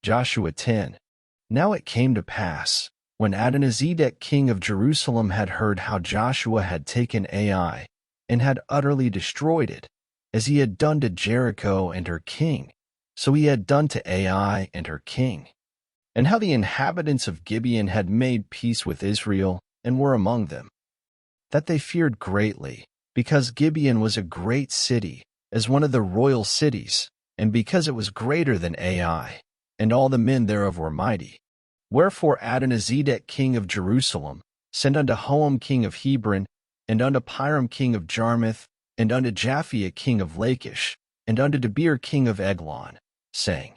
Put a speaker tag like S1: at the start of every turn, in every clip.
S1: Joshua 10. Now it came to pass, when Adonizedek king of Jerusalem had heard how Joshua had taken Ai, and had utterly destroyed it, as he had done to Jericho and her king, so he had done to Ai and her king, and how the inhabitants of Gibeon had made peace with Israel, and were among them, that they feared greatly, because Gibeon was a great city, as one of the royal cities, and because it was greater than Ai, and all the men thereof were mighty. Wherefore Adonizedek king of Jerusalem sent unto Hoam king of Hebron, and unto Piram king of Jarmuth, and unto Japhia king of Lachish, and unto Debir king of Eglon, saying,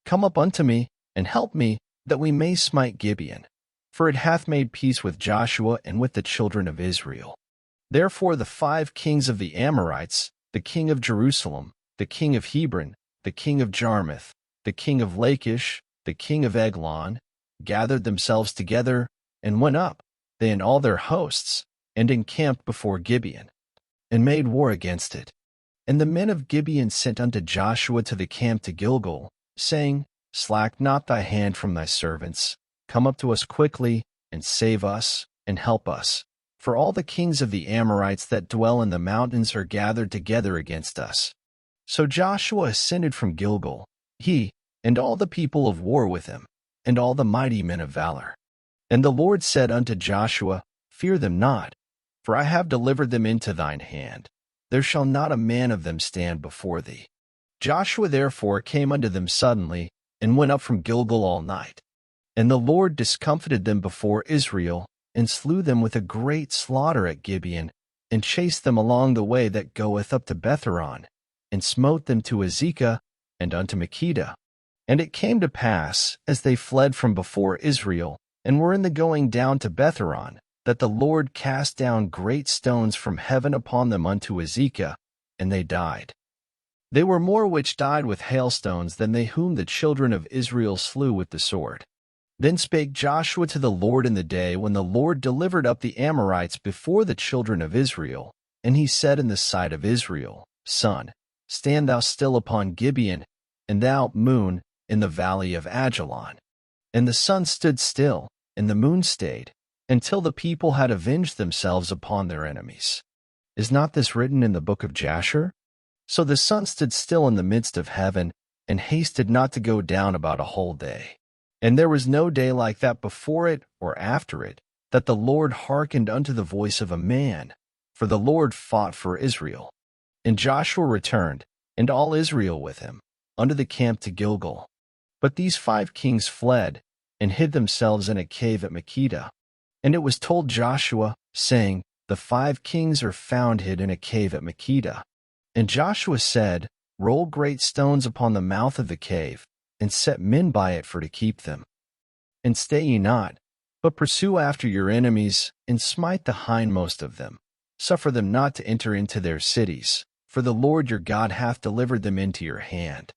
S1: Come up unto me, and help me, that we may smite Gibeon, for it hath made peace with Joshua and with the children of Israel. Therefore the 5 kings of the Amorites, the king of Jerusalem, the king of Hebron, the king of Jarmuth, the king of Lachish, the king of Eglon, gathered themselves together, and went up, they and all their hosts, and encamped before Gibeon, and made war against it. And the men of Gibeon sent unto Joshua to the camp to Gilgal, saying, Slack not thy hand from thy servants, come up to us quickly, and save us, and help us. For all the kings of the Amorites that dwell in the mountains are gathered together against us. So Joshua ascended from Gilgal, he, and all the people of war with him, and all the mighty men of valor. And the Lord said unto Joshua, Fear them not, for I have delivered them into thine hand. There shall not a man of them stand before thee. Joshua therefore came unto them suddenly, and went up from Gilgal all night. And the Lord discomfited them before Israel, and slew them with a great slaughter at Gibeon, and chased them along the way that goeth up to Betheron, and smote them to Azekah, and unto Makkedah. And it came to pass, as they fled from before Israel, and were in the going down to Betheron, that the Lord cast down great stones from heaven upon them unto Azekah, and they died. They were more which died with hailstones than they whom the children of Israel slew with the sword. Then spake Joshua to the Lord in the day when the Lord delivered up the Amorites before the children of Israel, and he said in the sight of Israel, Sun, stand thou still upon Gibeon, and thou, moon, in the valley of Ajalon. And the sun stood still, and the moon stayed, until the people had avenged themselves upon their enemies. Is not this written in the book of Jasher? So the sun stood still in the midst of heaven, and hasted not to go down about a whole day. And there was no day like that before it or after it, that the Lord hearkened unto the voice of a man, for the Lord fought for Israel. And Joshua returned, and all Israel with him, unto the camp to Gilgal. But these 5 kings fled, and hid themselves in a cave at Makkedah. And it was told Joshua, saying, The 5 kings are found hid in a cave at Makkedah. And Joshua said, Roll great stones upon the mouth of the cave, and set men by it for to keep them. And stay ye not, but pursue after your enemies, and smite the hindmost of them. Suffer them not to enter into their cities, for the Lord your God hath delivered them into your hand.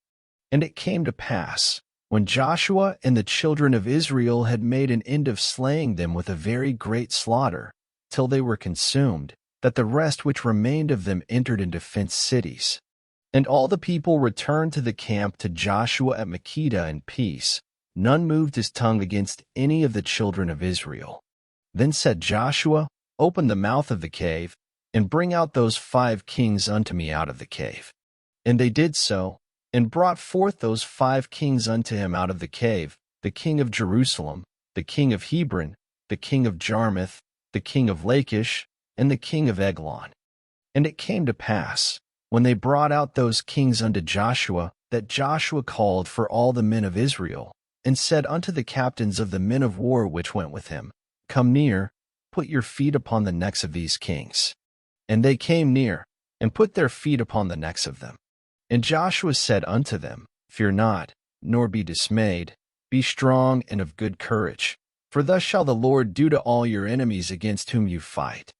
S1: And it came to pass, when Joshua and the children of Israel had made an end of slaying them with a very great slaughter, till they were consumed, that the rest which remained of them entered into fenced cities. And all the people returned to the camp to Joshua at Makkedah in peace. None moved his tongue against any of the children of Israel. Then said Joshua, Open the mouth of the cave, and bring out those 5 kings unto me out of the cave. And they did so, and brought forth those 5 kings unto him out of the cave, the king of Jerusalem, the king of Hebron, the king of Jarmuth, the king of Lachish, and the king of Eglon. And it came to pass, when they brought out those kings unto Joshua, that Joshua called for all the men of Israel, and said unto the captains of the men of war which went with him, Come near, put your feet upon the necks of these kings. And they came near, and put their feet upon the necks of them. And Joshua said unto them, Fear not, nor be dismayed, be strong and of good courage, for thus shall the Lord do to all your enemies against whom you fight.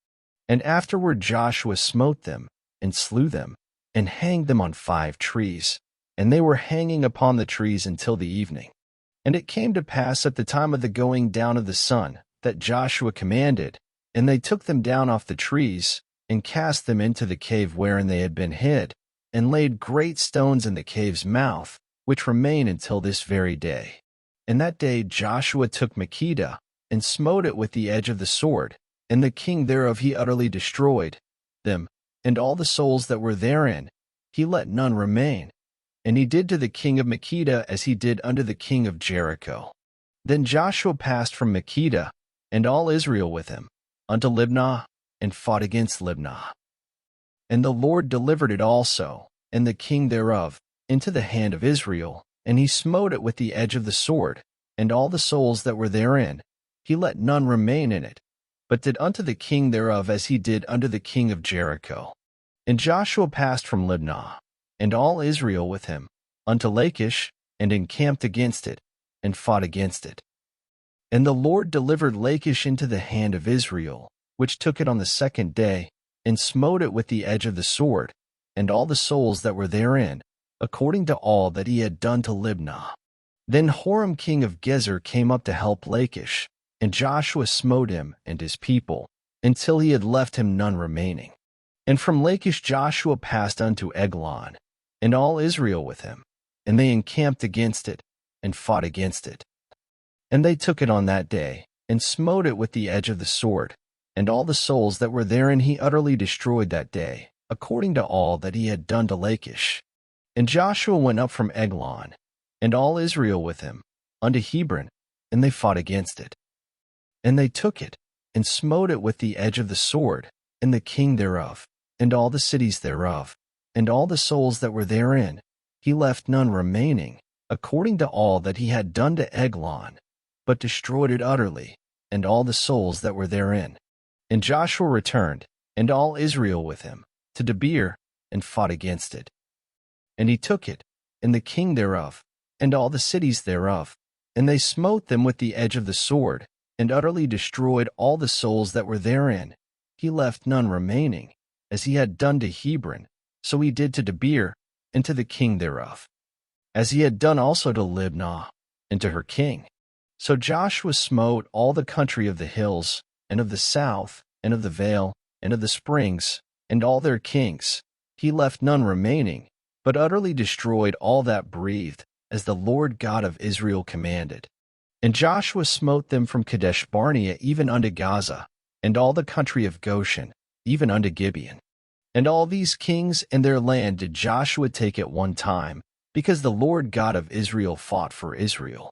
S1: And afterward Joshua smote them, and slew them, and hanged them on 5 trees, and they were hanging upon the trees until the evening. And it came to pass at the time of the going down of the sun, that Joshua commanded, and they took them down off the trees, and cast them into the cave wherein they had been hid, and laid great stones in the cave's mouth, which remain until this very day. And that day Joshua took Makkedah, and smote it with the edge of the sword, and the king thereof he utterly destroyed them, and all the souls that were therein, he let none remain. And he did to the king of Makkedah as he did unto the king of Jericho. Then Joshua passed from Makkedah, and all Israel with him, unto Libnah, and fought against Libnah. And the Lord delivered it also, and the king thereof, into the hand of Israel, and he smote it with the edge of the sword, and all the souls that were therein, he let none remain in it, but did unto the king thereof as he did unto the king of Jericho. And Joshua passed from Libnah, and all Israel with him, unto Lachish, and encamped against it, and fought against it. And the Lord delivered Lachish into the hand of Israel, which took it on the second day, and smote it with the edge of the sword, and all the souls that were therein, according to all that he had done to Libnah. Then Horam king of Gezer came up to help Lachish, and Joshua smote him and his people, until he had left him none remaining. And from Lachish Joshua passed unto Eglon, and all Israel with him, and they encamped against it, and fought against it. And they took it on that day, and smote it with the edge of the sword, and all the souls that were therein he utterly destroyed that day, according to all that he had done to Lachish. And Joshua went up from Eglon, and all Israel with him, unto Hebron, and they fought against it. And they took it, and smote it with the edge of the sword, and the king thereof, and all the cities thereof, and all the souls that were therein, he left none remaining, according to all that he had done to Eglon, but destroyed it utterly, and all the souls that were therein. And Joshua returned, and all Israel with him, to Debir, and fought against it. And he took it, and the king thereof, and all the cities thereof, and they smote them with the edge of the sword, and utterly destroyed all the souls that were therein. He left none remaining, as he had done to Hebron, so he did to Debir, and to the king thereof, as he had done also to Libnah, and to her king. So Joshua smote all the country of the hills, and of the south, and of the vale, and of the springs, and all their kings. He left none remaining, but utterly destroyed all that breathed, as the Lord God of Israel commanded. And Joshua smote them from Kadesh Barnea even unto Gaza, and all the country of Goshen, even unto Gibeon. And all these kings and their land did Joshua take at one time, because the Lord God of Israel fought for Israel.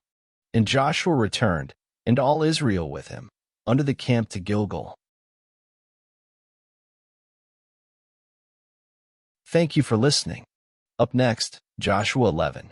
S1: And Joshua returned, and all Israel with him, unto the camp to Gilgal. Thank you for listening. Up next, Joshua 11.